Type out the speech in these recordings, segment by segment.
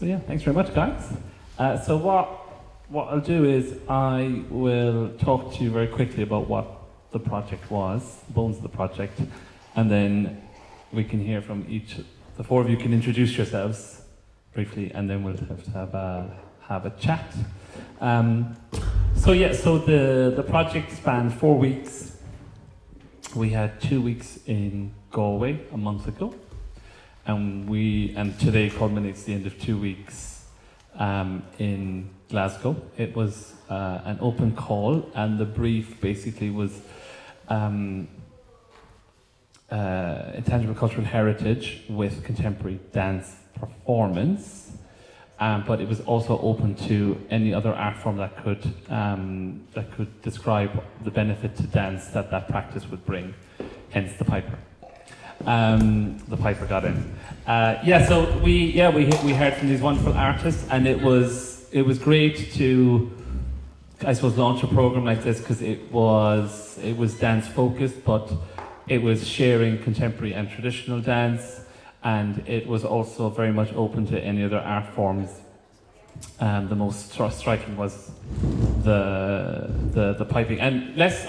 So yeah, thanks very much, guys. So what I'll do is I will talk to you very quickly about what the project was, bones of the project, and then we can hear from each. The four of you can introduce yourselves briefly, and then we'll have a chat. So the project spanned 4 weeks. We had 2 weeks in Galway a month ago, and today culminates the end of 2 weeks in Glasgow. It was an open call, and the brief basically was intangible cultural heritage with contemporary dance performance, but it was also open to any other art form that could describe the benefit to dance that practice would bring. Hence the piper. The piper got in. So we heard from these wonderful artists, and it was great to, I suppose, launch a program like this because it was dance focused, but it was sharing contemporary and traditional dance, and it was also very much open to any other art forms. The most striking was the piping, and less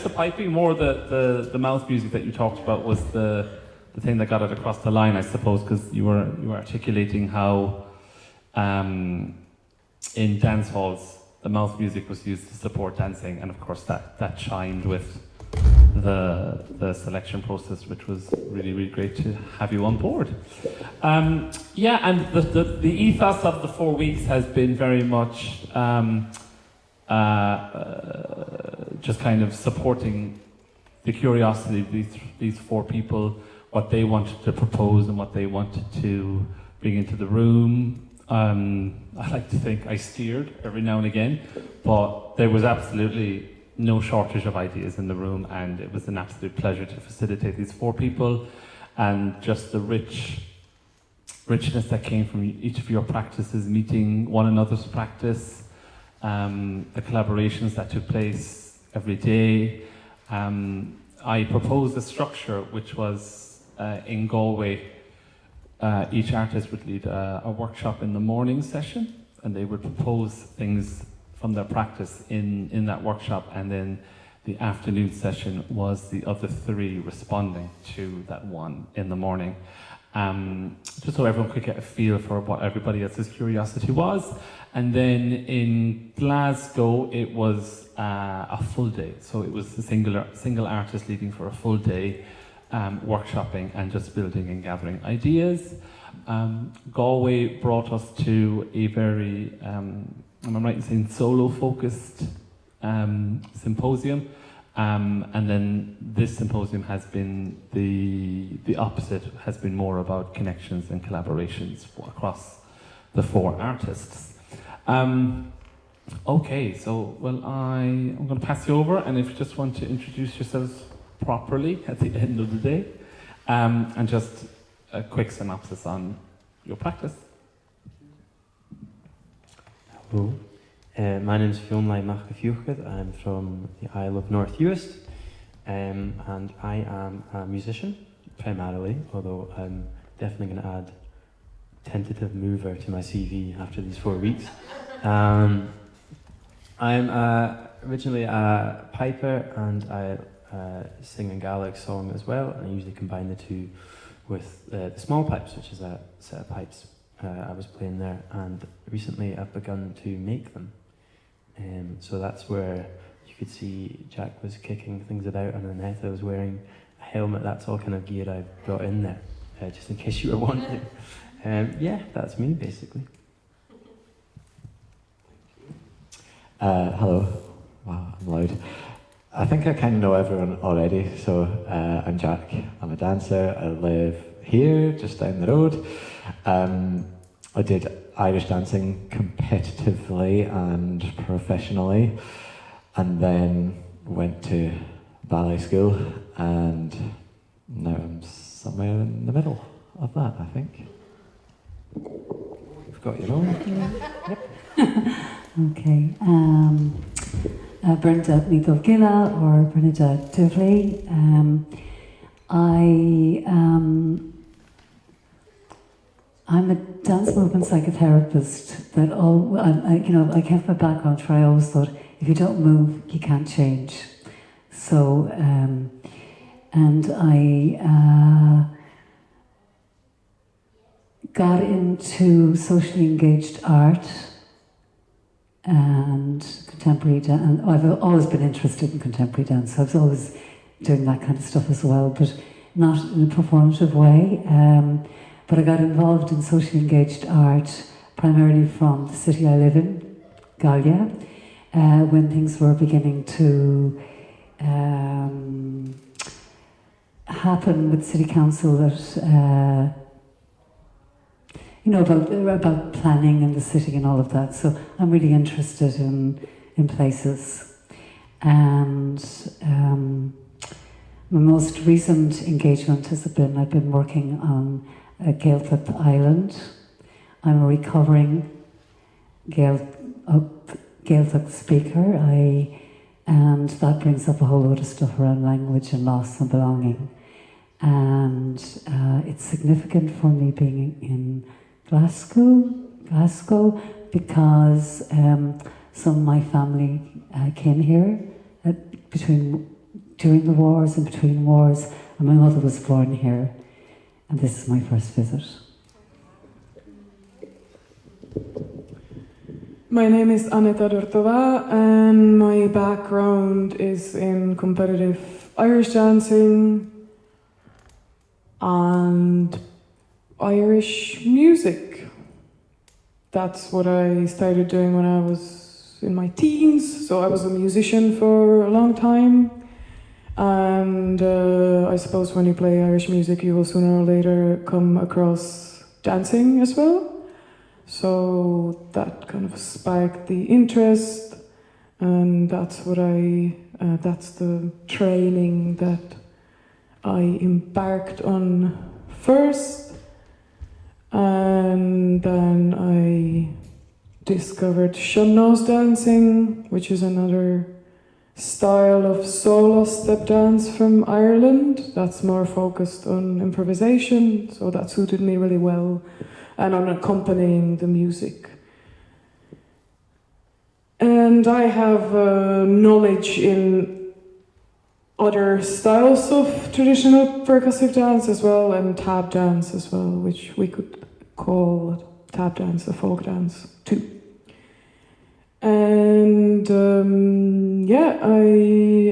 the piping, more the mouth music that you talked about was the thing that got it across the line, I suppose, because you were articulating how in dance halls the mouth music was used to support dancing, and of course that chimed with the selection process, which was really, really great to have you on board. And the ethos of the 4 weeks has been very much just kind of supporting the curiosity of these four people, what they wanted to propose and what they wanted to bring into the room. I like to think I steered every now and again, but there was absolutely no shortage of ideas in the room, and it was an absolute pleasure to facilitate these four people, and just the richness that came from each of your practices, meeting one another's practice, the collaborations that took place every day. I proposed a structure which was in Galway. Each artist would lead a workshop in the morning session, and they would propose things from their practice in that workshop, and then the afternoon session was the other three responding to that one in the morning. Just so everyone could get a feel for what everybody else's curiosity was. And then in Glasgow, it was a full day. So it was a single artist leading for a full day, workshopping and just building and gathering ideas. Galway brought us to a very, am I right in saying solo-focused symposium, and then this symposium has been the opposite, has been more about connections and collaborations across the four artists. Okay, so I'm going to pass you over, and if you just want to introduce yourselves properly at the end of the day, and just a quick synopsis on your practice. Hello, my name is Vaughan. I'm from the Isle of North Uist, and I am a musician primarily, although I'm definitely going to add tentative mover to my CV after these 4 weeks. I'm originally a piper, and I sing a Gaelic song as well, and I usually combine the two with the small pipes, which is a set of pipes I was playing there, and recently I've begun to make them. So that's where you could see Jack was kicking things about, and Annette was wearing a helmet. That's all kind of gear I brought in there, just in case you were wondering. Yeah, that's me basically. Hello. Wow, I'm loud. I think I kind of know everyone already, so I'm Jack. I'm a dancer. I live here, just down the road. I did Irish dancing competitively and professionally, and then went to ballet school, and now I'm somewhere in the middle of that, I think. You've got your own. Yep. Okay. Brenda Meitheal Gila or Brenda Tufley. I'm a dance movement psychotherapist. I came from a background where I always thought if you don't move, you can't change. So, and I got into socially engaged art and contemporary dance. And I've always been interested in contemporary dance. So I was always doing that kind of stuff as well, but not in a performative way. But I got involved in socially engaged art primarily from the city I live in, Gallia, when things were beginning to happen with city council that, about planning in the city and all of that. So I'm really interested in places. And my most recent engagement has been, I've been working on a Gaeltacht island. I'm a recovering Gaeltacht speaker, and that brings up a whole load of stuff around language and loss and belonging. And it's significant for me being in Glasgow, because some of my family came here during the wars and between wars, and my mother was born here, and this is my first visit. My name is Aneta Dortova, and my background is in competitive Irish dancing and Irish music. That's what I started doing when I was in my teens, so I was a musician for a long time. And I suppose when you play Irish music, you will sooner or later come across dancing as well. So that kind of sparked the interest, and that's the training that I embarked on first. And then I discovered Sean-Nós dancing, which is another style of solo step dance from Ireland that's more focused on improvisation, so that suited me really well, and on accompanying the music. And I have knowledge in other styles of traditional percussive dance as well, and tap dance as well, which we could call tap dance a folk dance too. And I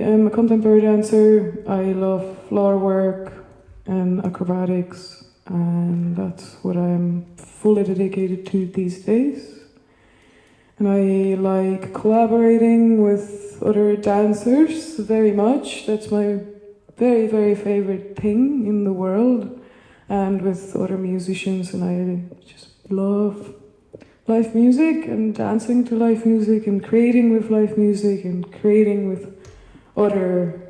am a contemporary dancer. I love floor work and acrobatics, and that's what I'm fully dedicated to these days. And I like collaborating with other dancers very much. That's my very, very favorite thing in the world, and with other musicians, and I just love live music and dancing to live music and creating with live music and creating with other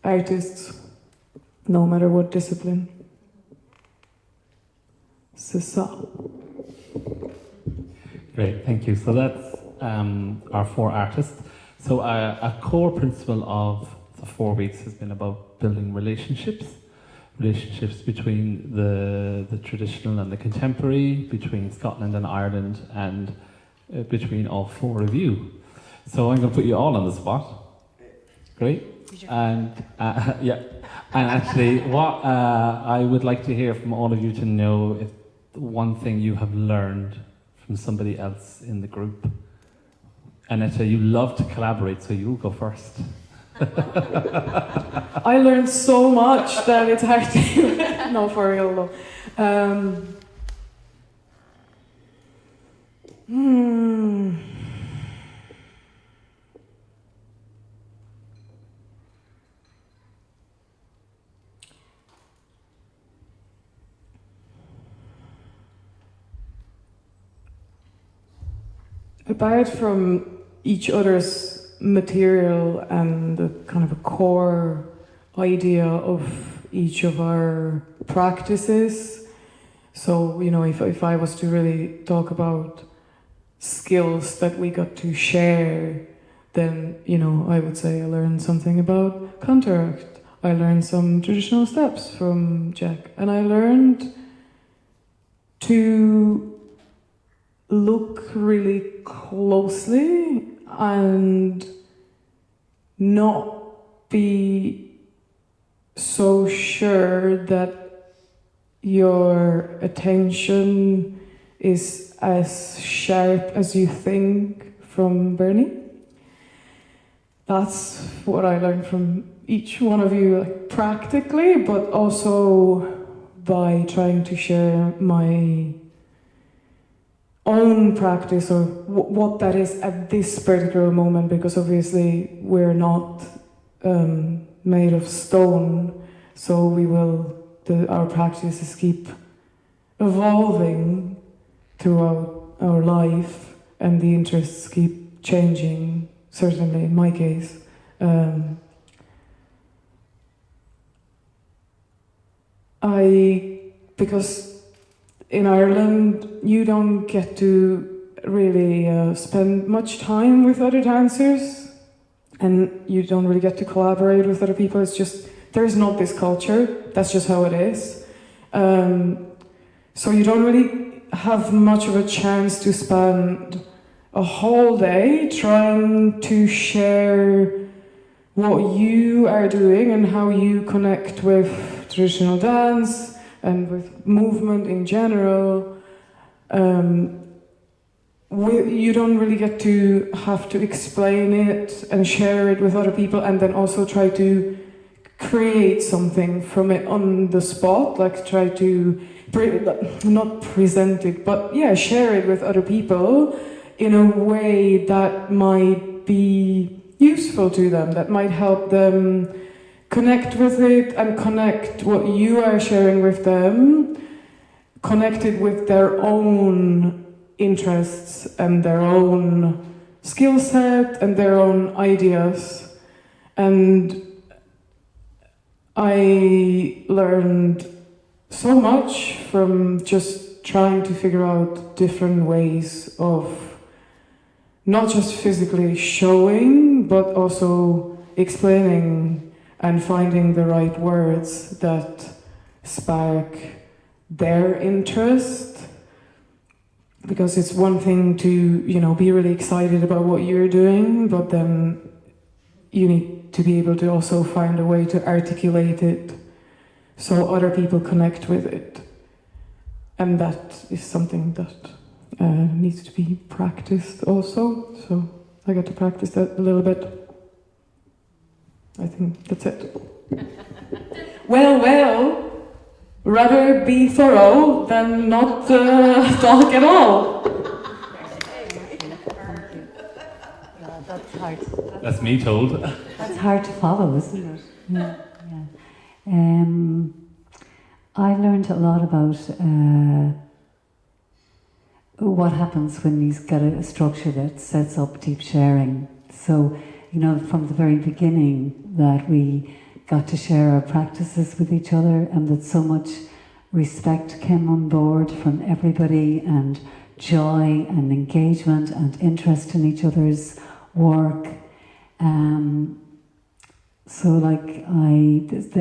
artists, no matter what discipline. C'est ça. Great, thank you. So that's our four artists. So a core principle of the 4 weeks has been about building relationships between the traditional and the contemporary, between Scotland and Ireland, and between all 4 of you. So I'm going to put you all on the spot. Great. And and actually, what I would like to hear from all of you to know if one thing you have learned from somebody else in the group. Aneta, you love to collaborate, so you'll go first. I learned so much that it's hard to... No, for real though. Apart from each other's material and the kind of a core idea of each of our practices, so, you know, if I was to really talk about skills that we got to share, then, you know, I would say I learned something about counteract. I learned some traditional steps from Jack, and I learned to look really closely and not be so sure that your attention is as sharp as you think from Bernie. That's what I learned from each one of you, like, practically, but also by trying to share my own practice or what that is at this particular moment, because obviously we're not made of stone, so our practices keep evolving throughout our life, and the interests keep changing, certainly in my case. Because in Ireland, you don't get to really spend much time with other dancers, and you don't really get to collaborate with other people. It's just, there's not this culture. That's just how it is. So you don't really have much of a chance to spend a whole day trying to share what you are doing and how you connect with traditional dance and with movement in general. You don't really get to have to explain it and share it with other people, and then also try to create something from it on the spot, like try to, not present it, but yeah, share it with other people in a way that might be useful to them, that might help them connect with it and connect what you are sharing with them, connect it with their own interests and their own skill set and their own ideas. And I learned so much from just trying to figure out different ways of not just physically showing, but also explaining and finding the right words that spark their interest. Because it's one thing to, be really excited about what you're doing, but then you need to be able to also find a way to articulate it so other people connect with it. And that is something that needs to be practiced also. So I got to practice that a little bit. I think that's it. Well, rather be thorough than not talk at all. Yeah, that's hard. That's me told. That's hard to follow, isn't it? Yeah. I learned a lot about what happens when you've got a structure that sets up deep sharing. So, from the very beginning, that we got to share our practices with each other, and that so much respect came on board from everybody, and joy and engagement and interest in each other's work.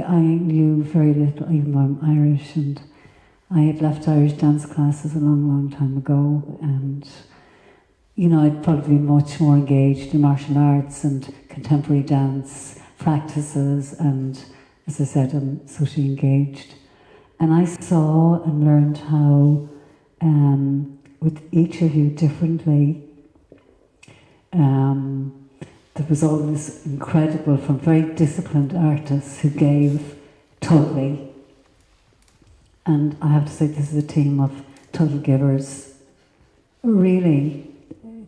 I knew very little, even though I'm Irish, and I had left Irish dance classes a long, long time ago, and I'd probably been much more engaged in martial arts and contemporary dance practices, and as I said, I'm socially engaged. And I saw and learned how, with each of you differently, there was all this incredible, from very disciplined artists who gave totally. And I have to say, this is a team of total givers. Really,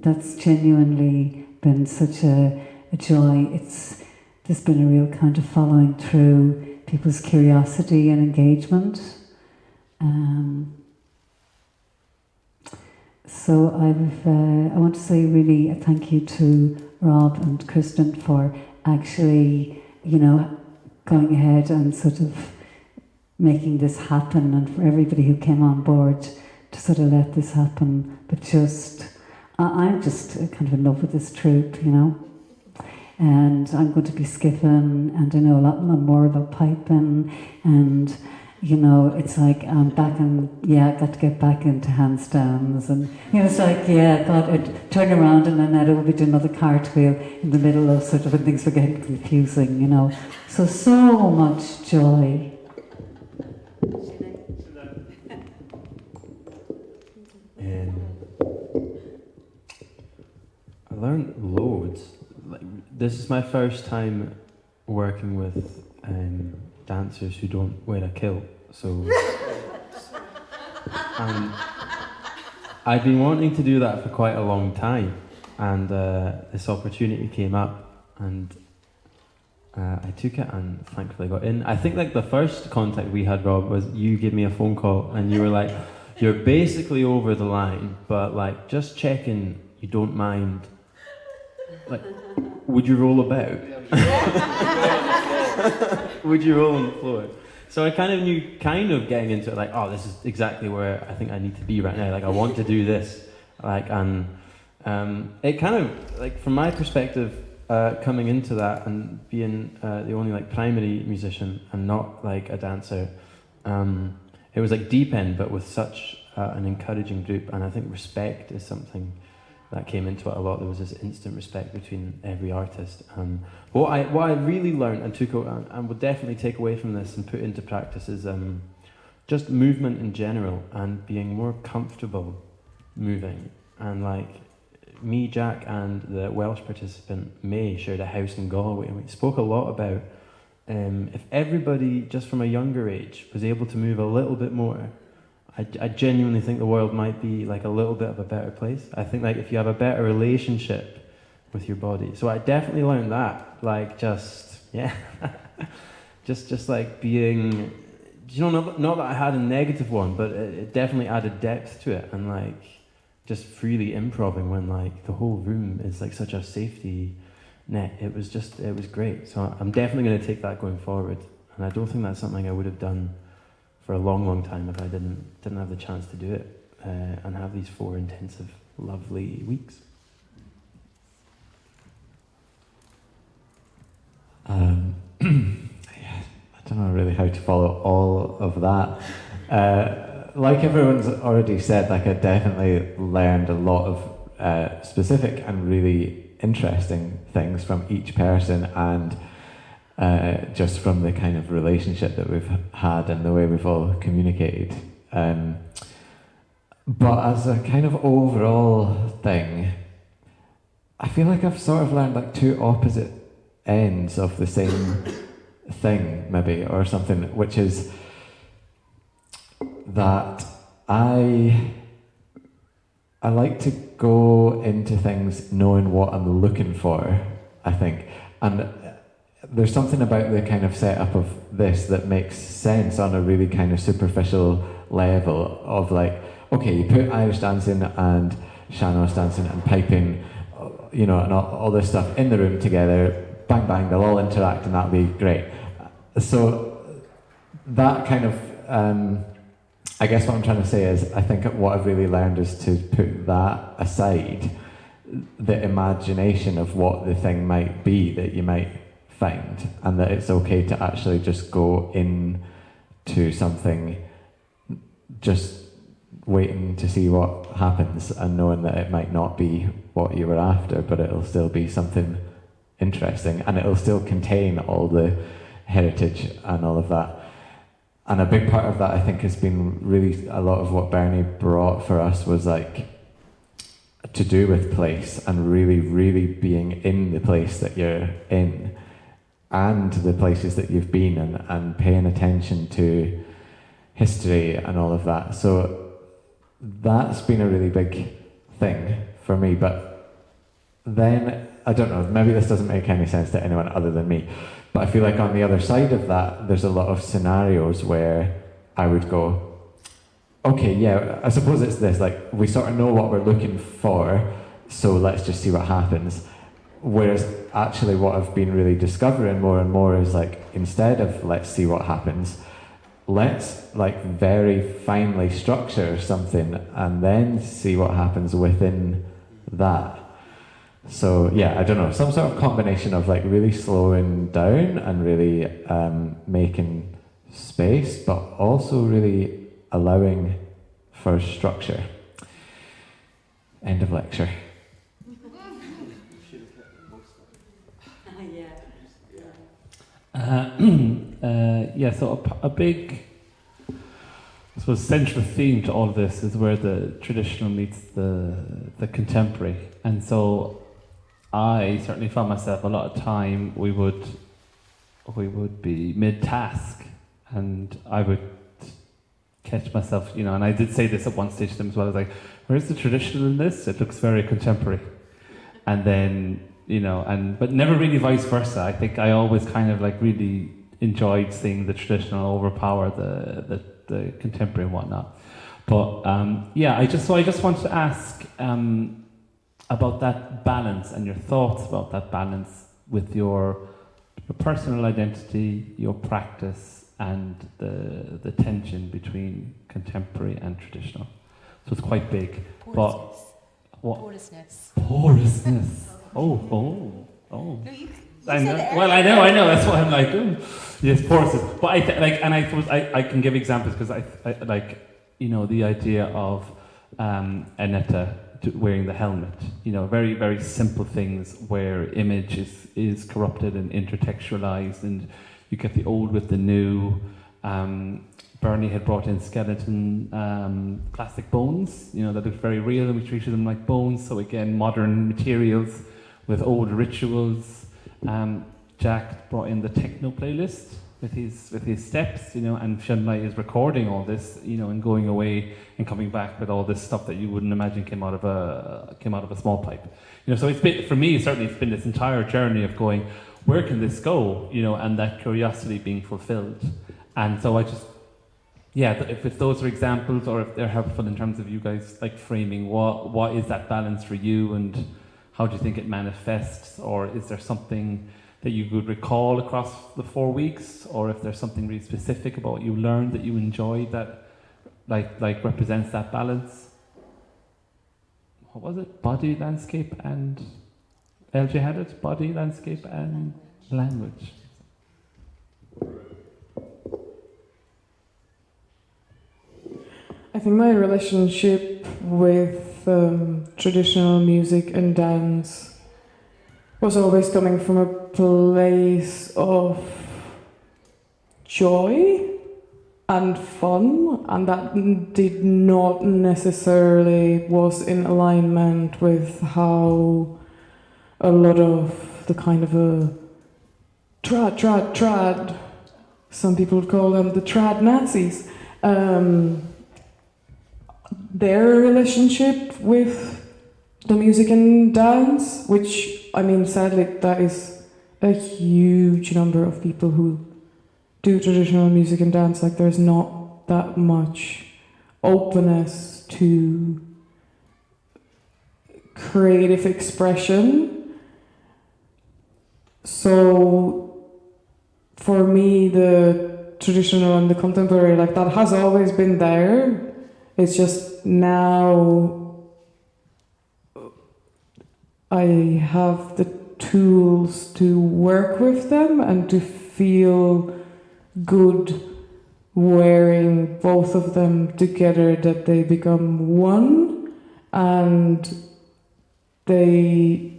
that's genuinely been such a joy. There's been a real kind of following through people's curiosity and engagement. So I want to say really a thank you to Rob and Kristen for actually, going ahead and sort of making this happen, and for everybody who came on board to sort of let this happen. But I'm just kind of in love with this troupe, And I'm going to be skipping, and I know a lot more about piping, and you know, it's like I'm back in, I got to get back into handstands, and you know, it's like, God, I'd turn around and then I would be doing another cartwheel in the middle of sort of when things were getting confusing, you know. So much joy. I learned loads. Like, this is my first time working with dancers who don't wear a kilt, so I've been wanting to do that for quite a long time, and this opportunity came up, and I took it and thankfully got in. I think like the first contact we had, Rob, was you gave me a phone call and you were like, you're basically over the line, but like just checking you don't mind, like, would you roll about? Would you roll on the floor? So I kind of knew, getting into it, like, oh, this is exactly where I think I need to be right now. Like, I want to do this. Like, and it kind of, like, from my perspective, coming into that and being the only like primary musician and not like a dancer, it was like deep end, but with such an encouraging group. And I think respect is something that came into it a lot. There was this instant respect between every artist. What I really learned and took and would definitely take away from this and put into practice is just movement in general and being more comfortable moving. And like me, Jack, and the Welsh participant May shared a house in Galway, and we spoke a lot about if everybody just from a younger age was able to move a little bit more, I genuinely think the world might be like a little bit of a better place. I think like if you have a better relationship with your body. So I definitely learned that, like just like being, you know, not that I had a negative one, but it definitely added depth to it, and like just freely improving when like the whole room is like such a safety net. It was great. So I'm definitely going to take that going forward, and I don't think that's something I would have done for a long time if I didn't have the chance to do it and have these 4 intensive, lovely weeks. I don't know really how to follow all of that. Like everyone's already said, like I definitely learned a lot of specific and really interesting things from each person, and just from the kind of relationship that we've had and the way we've all communicated. But as a kind of overall thing, I feel like I've sort of learned like 2 opposite ends of the same thing, maybe, or something, which is that I like to go into things knowing what I'm looking for, I think. And there's something about the kind of setup of this that makes sense on a really kind of superficial level of like, okay, you put Irish dancing and sean-nós dancing and piping, you know, and all this stuff in the room together, bang bang, they'll all interact and that'll be great. So that kind of, I guess what I'm trying to say is, I think what I've really learned is to put that aside, the imagination of what the thing might be that you might find, and that it's okay to actually just go into something just waiting to see what happens and knowing that it might not be what you were after, but it'll still be something interesting and it'll still contain all the heritage and all of that. And a big part of that, I think, has been really a lot of what Bernie brought for us was like to do with place and really being in the place that you're in and the places that you've been and paying attention to history and all of that. So that's been a really big thing for me. But then, I don't know, maybe this doesn't make any sense to anyone other than me, but I feel like on the other side of that, there's a lot of scenarios where I would go, okay, yeah, I suppose it's this, like, we sort of know what we're looking for, so let's just see what happens. Whereas actually what I've been really discovering more and more is like, instead of let's see what happens, let's like very finely structure something and then see what happens within that. So yeah, I don't know, some sort of combination of like really slowing down and really making space, but also really allowing for structure. End of lecture. So a big, I suppose, central theme to all of this is where the traditional meets the contemporary. And so I certainly found myself a lot of time we would be mid-task and I would catch myself, and I did say this at one stage to them as well, I was like, where's the traditional in this? It looks very contemporary. And then, but never really vice versa. I think I always kind of like really enjoyed seeing the traditional overpower the contemporary and whatnot. But I just wanted to ask about that balance and your thoughts about that balance with your personal identity, your practice, and the tension between contemporary and traditional. So it's quite big. Porousness. But what? Porousness. Porousness. Oh. No, you I know. said it Well, earlier. I know. That's why I'm like, yes, porousness. But I suppose I can give examples because I the idea of Annetta wearing the helmet. Very, very simple things where image is corrupted and intertextualized, and you get the old with the new. Bernie had brought in skeleton plastic bones, that looked very real, and we treated them like bones. So again, modern materials with old rituals. Jack brought in the techno playlist with his steps, and Shunlai is recording all this, and going away and coming back with all this stuff that you wouldn't imagine came out of a small pipe. So it's been, for me, certainly it's been this entire journey of going, where can this go? And that curiosity being fulfilled. And so I just, if those are examples or if they're helpful in terms of you guys like framing what is that balance for you and how do you think it manifests, or is there something that you could recall across the 4 weeks, or if there's something really specific about what you learned that you enjoyed that like represents that balance? What was it? Body, landscape, and LJ had it? Body, landscape, and language. I think my relationship with traditional music and dance was always coming from a place of joy and fun, and that did not necessarily was in alignment with how a lot of the kind of a trad, some people would call them the trad Nazis, their relationship with the music and dance, which, sadly, that is a huge number of people who do traditional music and dance. Like, there's not that much openness to creative expression. So, for me, the traditional and the contemporary, like, that has always been there. It's just now I have the tools to work with them and to feel good wearing both of them together, that they become one and they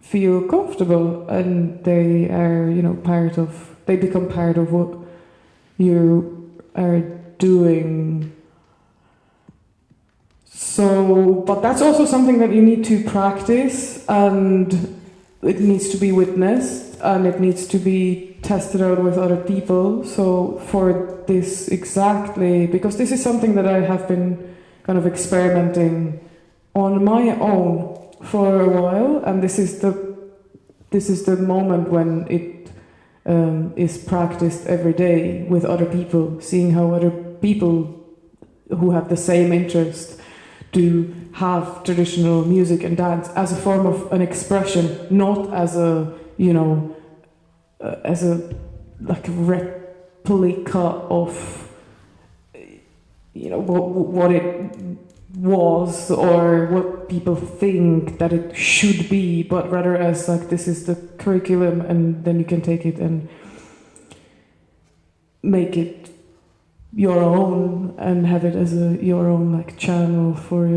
feel comfortable and they are, they become part of what you are doing. So, but that's also something that you need to practice, and it needs to be witnessed, and it needs to be tested out with other people. So for this exactly, because this is something that I have been kind of experimenting on my own for a while, and this is the moment when it is practiced every day with other people, seeing how other people who have the same interest do have traditional music and dance as a form of an expression, not as a like a replica of what it was or what people think that it should be, but rather as like this is the curriculum, and then you can take it and make it your own and have it as your own like channel for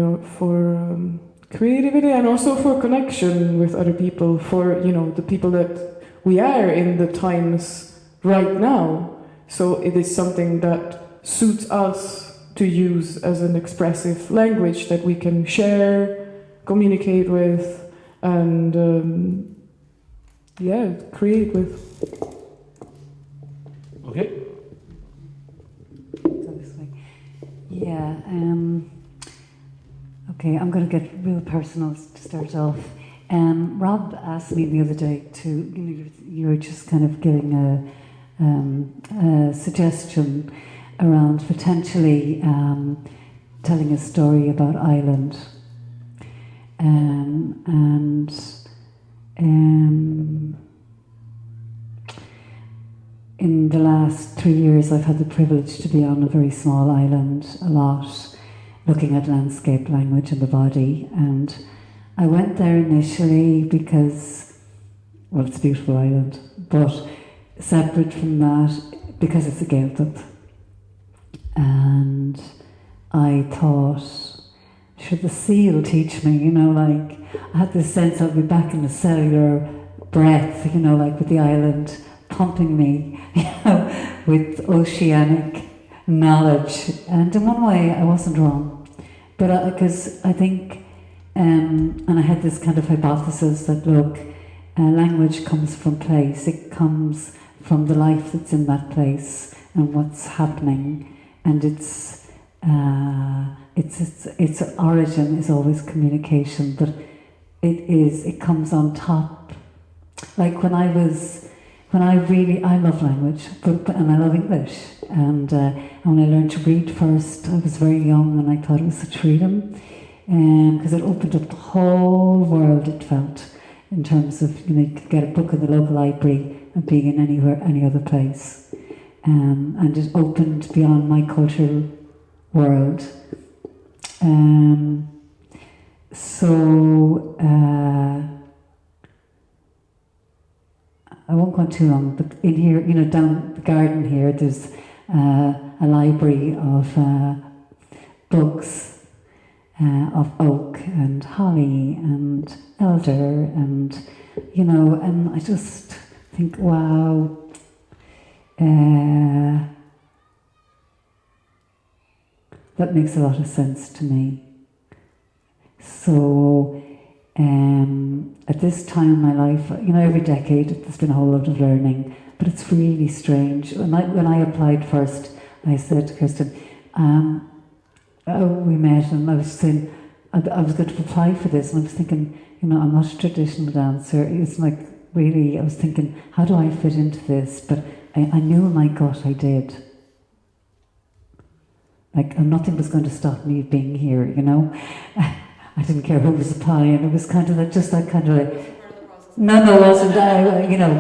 creativity and also for connection with other people, for the people that we are in the times right now. So it is something that suits us to use as an expressive language that we can share, communicate with, and create with. Okay. Yeah. Okay, I'm going to get real personal to start off. Rob asked me the other day to, you were just kind of giving a suggestion around potentially telling a story about Ireland. In the last 3 years, I've had the privilege to be on a very small island a lot, looking at landscape, language and the body. And I went there initially because, well, it's a beautiful island, but separate from that, because it's a Gaeltacht. And I thought, should the seal teach me, I had this sense I'd be back in the cellular breath, with the island pumping me, with oceanic knowledge. And in one way, I wasn't wrong. But because I think, and I had this kind of hypothesis that, look, language comes from place. It comes from the life that's in that place and what's happening. And its origin is always communication, but it comes on top. Like I love language, and I love English. And when I learned to read first, I was very young, and I thought it was such freedom, because it opened up the whole world. It felt, in terms of you could get a book in the local library and being in any other place, and it opened beyond my cultural world. I won't go on too long, but in here, down the garden here, there's a library of books of oak and holly and elder, and and I just think, wow, that makes a lot of sense to me. So, at this time in my life, every decade there's been a whole lot of learning, but it's really strange. When I applied first, I said to Kirsten, we met, and I was saying, I was going to apply for this, and I was thinking, I'm not a traditional dancer. It's like, really, I was thinking, how do I fit into this? But I knew in my gut I did. Like, nothing was going to stop me being here, I didn't care who was applying. It was kind of like, just that kind of like, no, it wasn't.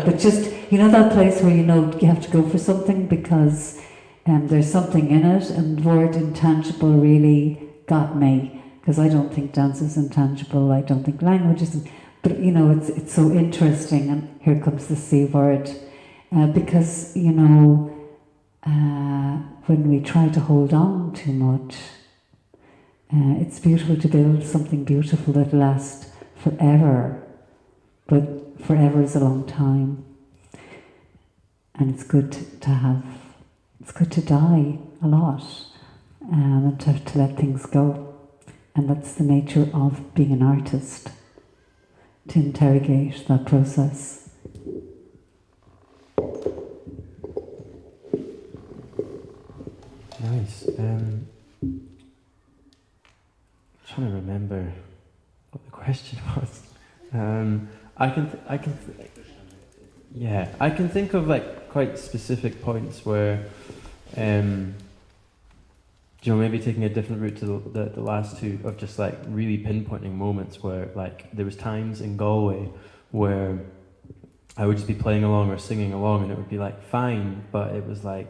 But just, that place where you have to go for something because there's something in it, and the word intangible really got me, because I don't think dance is intangible. I don't think language is, but it's so interesting. And here comes the C word, because when we try to hold on too much. It's beautiful to build something beautiful that lasts forever, but forever is a long time. And it's good to die a lot, and to let things go. And that's the nature of being an artist, to interrogate that process. Nice. Trying to remember what the question was. I can think of like quite specific points where, maybe taking a different route to the last two, of just like really pinpointing moments where like there was times in Galway where I would just be playing along or singing along, and it would be like fine, but it was like,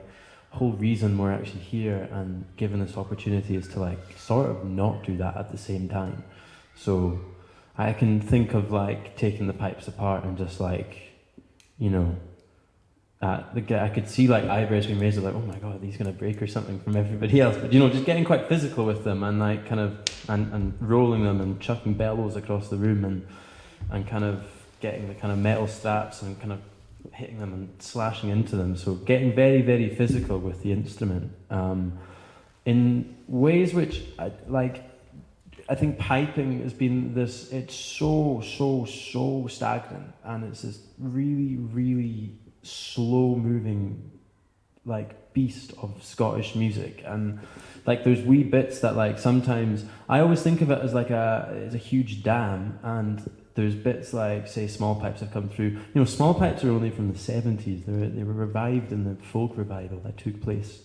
whole reason we're actually here and given this opportunity is to like sort of not do that at the same time. So I can think of like taking the pipes apart and just like, I could see like eyebrows being raised, like, oh my god, he's gonna break or something from everybody else. But just getting quite physical with them and like kind of and rolling them and chucking bellows across the room and kind of getting the kind of metal straps and kind of hitting them and slashing into them. So getting very, very physical with the instrument in ways which I think piping has been this. It's so stagnant, and it's this really, really slow moving like beast of Scottish music. And like there's wee bits that like sometimes I always think of it as like it's a huge dam, and there's bits like say small pipes have come through. Small pipes are only from the 70s. They were revived in the folk revival that took place,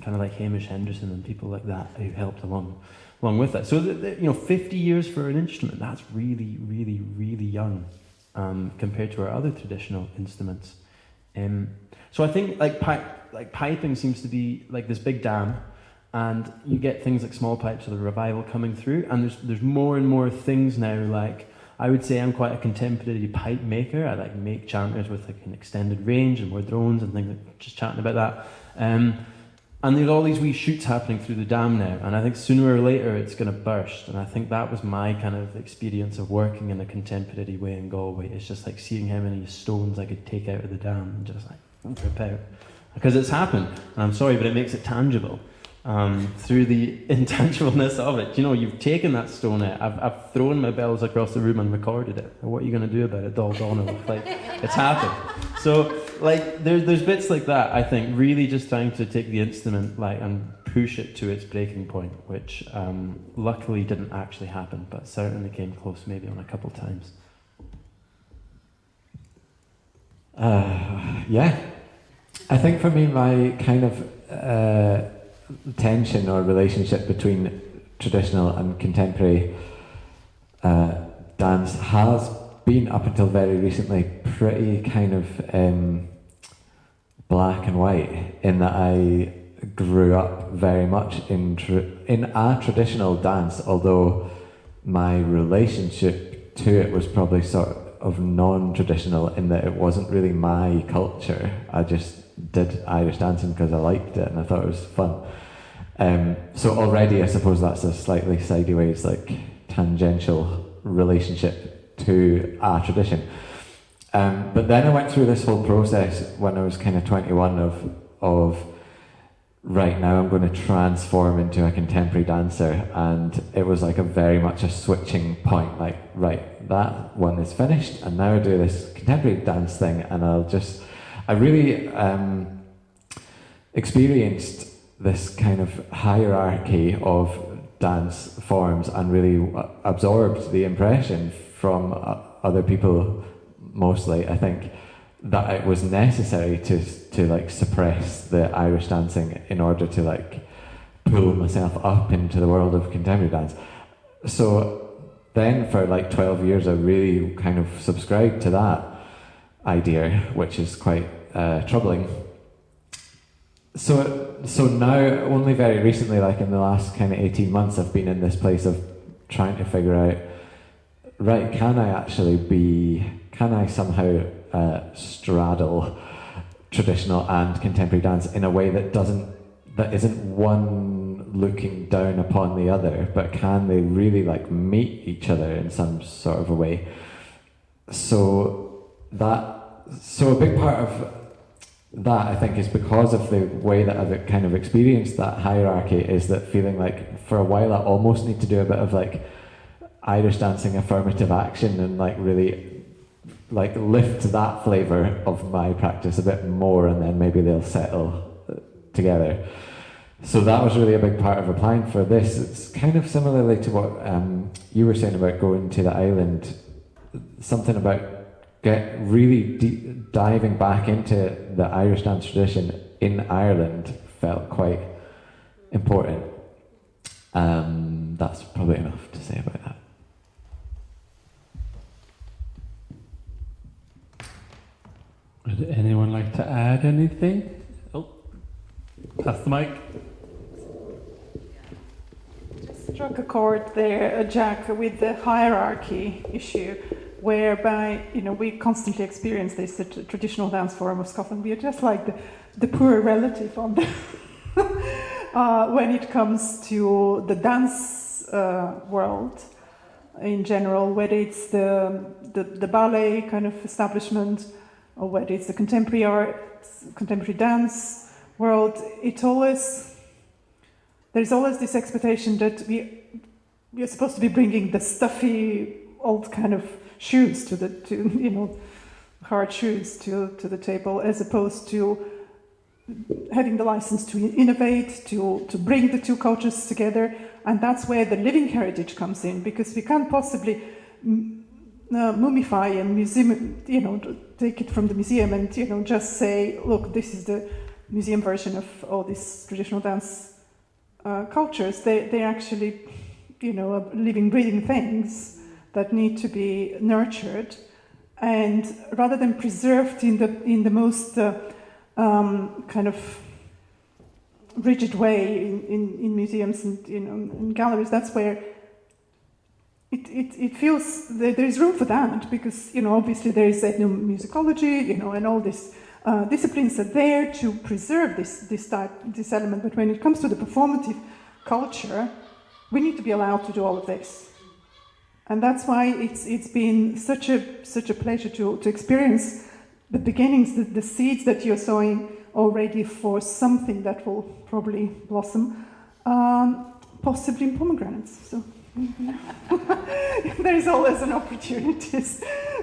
kind of like Hamish Henderson and people like that who helped along with that. So 50 years for an instrument, that's really, really, really young compared to our other traditional instruments. So I think like piping seems to be like this big dam, and you get things like small pipes or the revival coming through, and there's more and more things now. Like I would say I'm quite a contemporary pipe maker. I like make chanters with like an extended range and more drones and things, like just chatting about that. And there's all these wee shoots happening through the dam now, and I think sooner or later it's going to burst. And I think that was my kind of experience of working in a contemporary way in Galway. It's just like seeing how many stones I could take out of the dam and just like rip out. Because it's happened, and I'm sorry, but it makes it tangible through the intangibleness of it. You've taken that stone out. I've thrown my bells across the room and recorded it. What are you going to do about it, Donald? Like, it's happened. So, like, there's bits like that, I think, really just trying to take the instrument like and push it to its breaking point, which luckily didn't actually happen, but certainly came close maybe on a couple times. Yeah. I think for me, my kind of tension or relationship between traditional and contemporary dance has been, up until very recently, pretty kind of black and white, in that I grew up very much in a traditional dance, although my relationship to it was probably sort of non-traditional, in that it wasn't really my culture. I just did Irish dancing because I liked it and I thought it was fun. So already I suppose that's a slightly sideways, like tangential relationship to a tradition. But then I went through this whole process when I was kind of 21 of right, now I'm going to transform into a contemporary dancer, and it was like a very much a switching point, like, right, that one is finished and now I do this contemporary dance thing, and I really experienced this kind of hierarchy of dance forms and really absorbed the impression from other people, mostly, I think, that it was necessary to like suppress the Irish dancing in order to like pull myself up into the world of contemporary dance. So then for like 12 years I really kind of subscribed to that idea, which is quite troubling. So now, only very recently, like in the last kind of 18 months, I've been in this place of trying to figure out, right, can I somehow straddle traditional and contemporary dance in a way that isn't one looking down upon the other, but can they really like meet each other in some sort of a way? So a big part of that, I think, is because of the way that I've kind of experienced that hierarchy, is that feeling like for a while I almost need to do a bit of like Irish dancing affirmative action and like really like lift that flavour of my practice a bit more, and then maybe they'll settle together. So that was really a big part of applying for this. It's kind of similarly to what you were saying about going to the island, something about really diving back into the Irish dance tradition in Ireland felt quite important. That's probably enough to say about that. Would anyone like to add anything? Oh, pass the mic. Just struck a chord there, Jack, with the hierarchy issue. whereby, we constantly experience this traditional dance form of Scotland. We are just like the poor relative on the when it comes to the dance world in general, whether it's the ballet kind of establishment or whether it's the contemporary arts, contemporary dance world. There's always this expectation that we are supposed to be bringing the stuffy old kind of shoes hard shoes to the table, as opposed to having the license to innovate, to bring the two cultures together. And that's where the living heritage comes in, because we can't possibly mummify a museum, take it from the museum and, just say, look, this is the museum version of all these traditional dance cultures. They're actually, living, breathing things that need to be nurtured, and rather than preserved in the most kind of rigid way in museums and in galleries. That's where it feels that there is room for that, because obviously there is ethnomusicology, and all these disciplines are there to preserve this element. But when it comes to the performative culture, we need to be allowed to do all of this. And that's why it's been such a pleasure to experience the beginnings, the seeds that you're sowing already for something that will probably blossom, possibly in pomegranates. So there is always an opportunity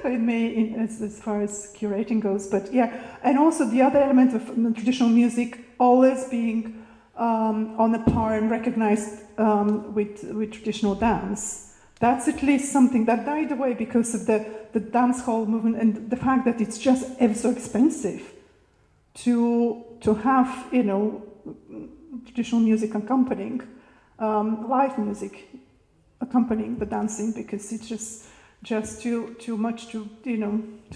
with me as far as curating goes. But yeah, and also the other element of traditional music always being on a par and recognized with traditional dance. That's at least something that died away because of the dance hall movement and the fact that it's just ever so expensive to have, traditional music accompanying, live music accompanying the dancing, because it's just too much to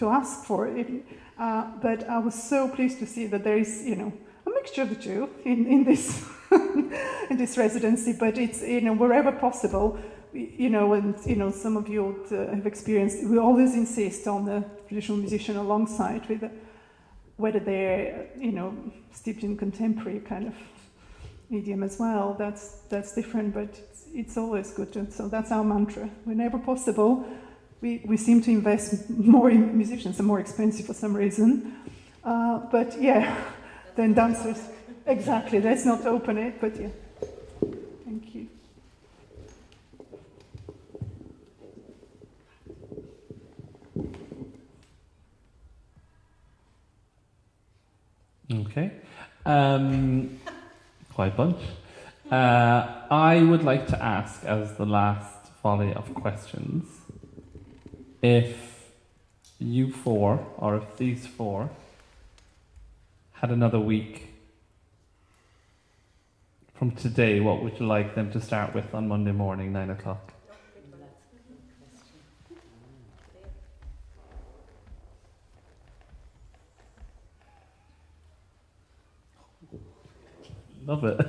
ask for it. But I was so pleased to see that there is, a mixture of the two in this in this residency. But it's wherever possible. And some of you have experienced. We always insist on the traditional musician alongside with whether they're steeped in contemporary kind of medium as well. That's different, but it's always good. So that's our mantra. Whenever possible, we seem to invest more in musicians. They're more expensive for some reason, but yeah, then dancers. Exactly. Let's not open it, but yeah. Thank you. Okay. Quite a bunch. I would like to ask, as the last volley of questions, if you four, or if these four, had another week from today, what would you like them to start with on Monday morning, 9 o'clock? Love it.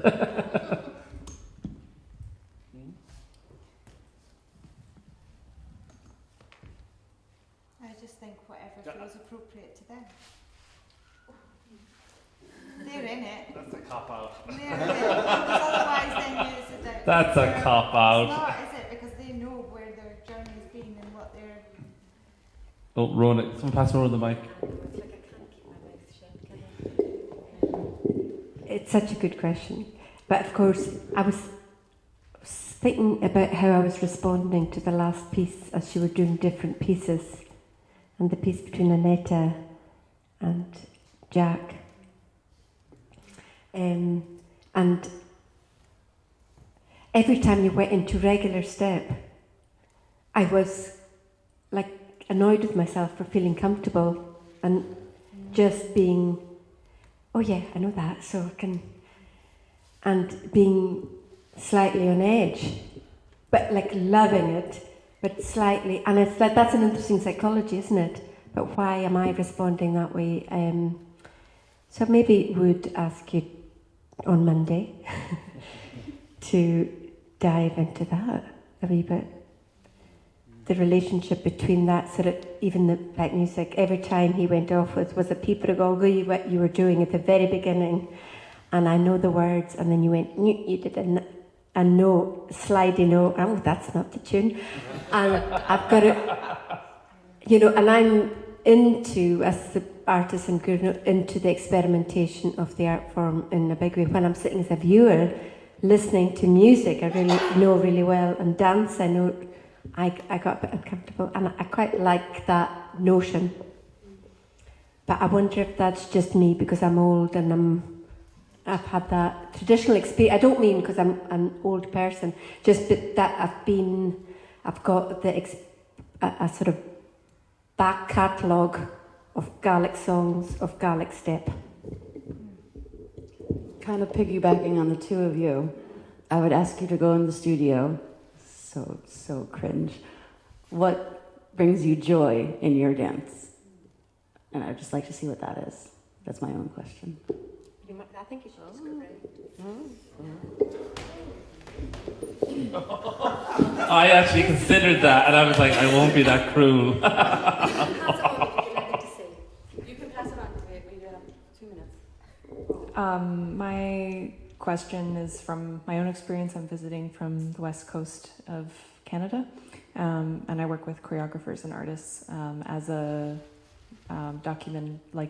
I just think whatever feels appropriate to them. They're in it. That's a cop-out. They're in it. Because otherwise then it's a That's a cop-out. It's not, is it? Because they know where their journey's been and what they're... Oh, Ronan, someone pass Ronan the mic. It's such a good question. But of course, I was thinking about how I was responding to the last piece as you were doing different pieces, and the piece between Annetta and Jack. And every time you went into regular step, I was like annoyed with myself for feeling comfortable and just being, oh yeah, I know that, so I can, and being slightly on edge, but like loving it, but slightly, and it's like, that's an interesting psychology, isn't it? But why am I responding that way? So maybe would ask you on Monday to dive into that a wee bit. the relationship between that sort of, even the black music, every time he went off was a píparagóga, what you were doing at the very beginning, and I know the words, and then you did a note, slidey note, oh, that's not the tune, and I've got it, and I'm into, as the artist and guru, into the experimentation of the art form in a big way. When I'm sitting as a viewer, listening to music, I really know really well, and dance, I know, I got a bit uncomfortable, and I quite like that notion. But I wonder if that's just me because I'm old and I've had that traditional experience. I don't mean because I'm an old person, just that I've got a sort of back catalogue of Gaelic songs, of Gaelic step. Kind of piggybacking on the two of you, I would ask you to go in the studio. So cringe. What brings you joy in your dance? And I'd just like to see what that is. That's my own question. I think you should just go right. I actually considered that, and I was like, I won't be that cruel. You can pass it on to me. We have 2 minutes. My question is from my own experience. I'm visiting from the west coast of Canada, and I work with choreographers and artists as a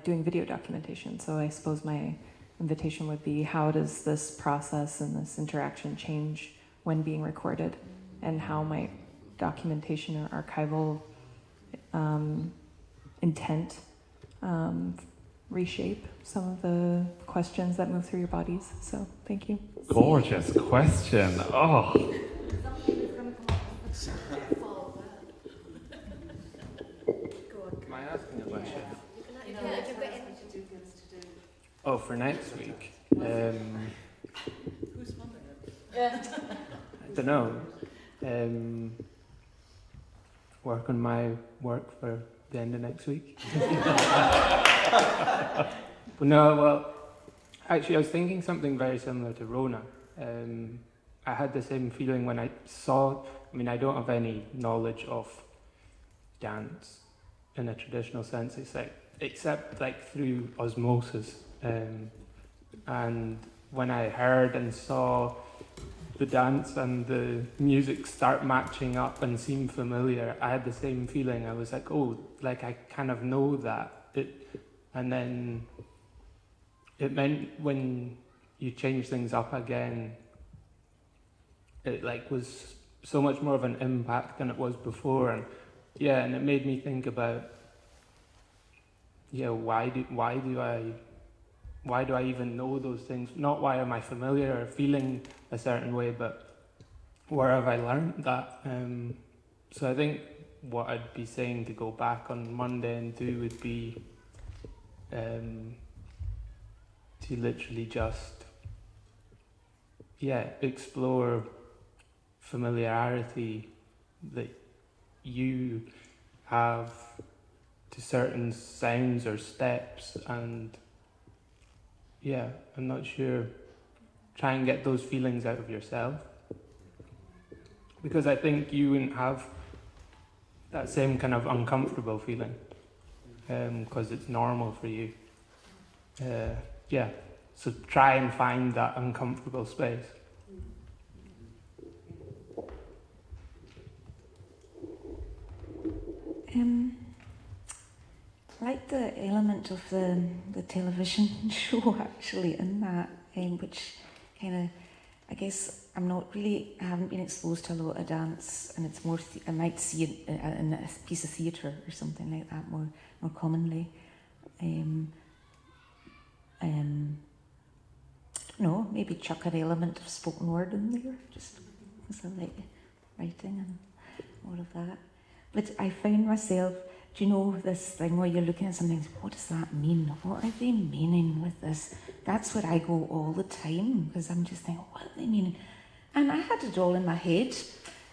doing video documentation. So I suppose my invitation would be, how does this process and this interaction change when being recorded, and how might documentation or archival intent reshape some of the questions that move through your bodies? So thank you. Gorgeous question. Oh. Am I asking a question? Oh, for next week? Who's funding it? I don't know. Work on my work for the end of next week. Well, actually, I was thinking something very similar to Rona. I had the same feeling when I saw, I don't have any knowledge of dance in a traditional sense, except through osmosis. And when I heard and saw the dance and the music start matching up and seem familiar, I had the same feeling. I was like, oh, I kind of know that. And then it meant when you change things up again, it was so much more of an impact than it was before. And and it made me think about, why do I even know those things? Not why am I familiar or feeling a certain way, but where have I learned that? So I think what I'd be saying to go back on Monday and do would be to literally just explore familiarity that you have to certain sounds or steps, and I'm not sure, try and get those feelings out of yourself, because I think you wouldn't have that same kind of uncomfortable feeling because it's normal for you. So try and find that uncomfortable space. I like the element of the television show actually in that, which kind of, I guess I haven't been exposed to a lot of dance, and it's more, I might see it in a piece of theatre or something like that more commonly. I don't know, maybe chuck an element of spoken word in there, just because I like writing and all of that. But I find myself, do you know this thing where you're looking at something, what does that mean? What are they meaning with this? That's where I go all the time, because I'm just thinking, what are they meaning? And I had it all in my head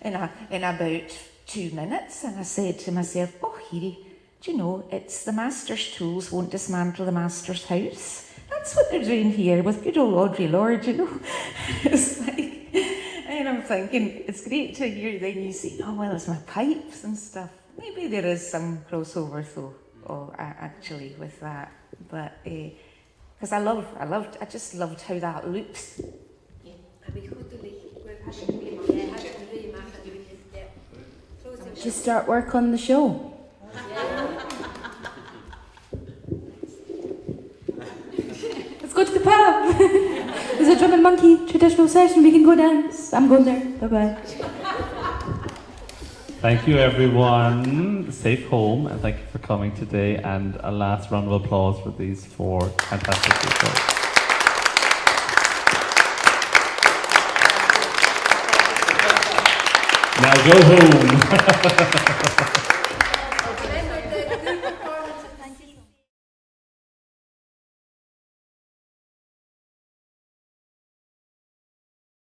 in about 2 minutes, and I said to myself, oh, Hiri, do you know, it's the master's tools won't dismantle the master's house. That's what they're doing here with good old Audre Lorde, you know. It's like, and I'm thinking, it's great to hear then you say, oh, well, it's my pipes and stuff. Maybe there is some crossover, actually, with that. But, because I just loved how that loops. Just start work on the show. Let's go to the pub. There's a drum and monkey traditional session. We can go dance. I'm going there. Bye-bye. Thank you, everyone. Safe home, and thank you for coming today. And a last round of applause for these 4 fantastic people. Now go home.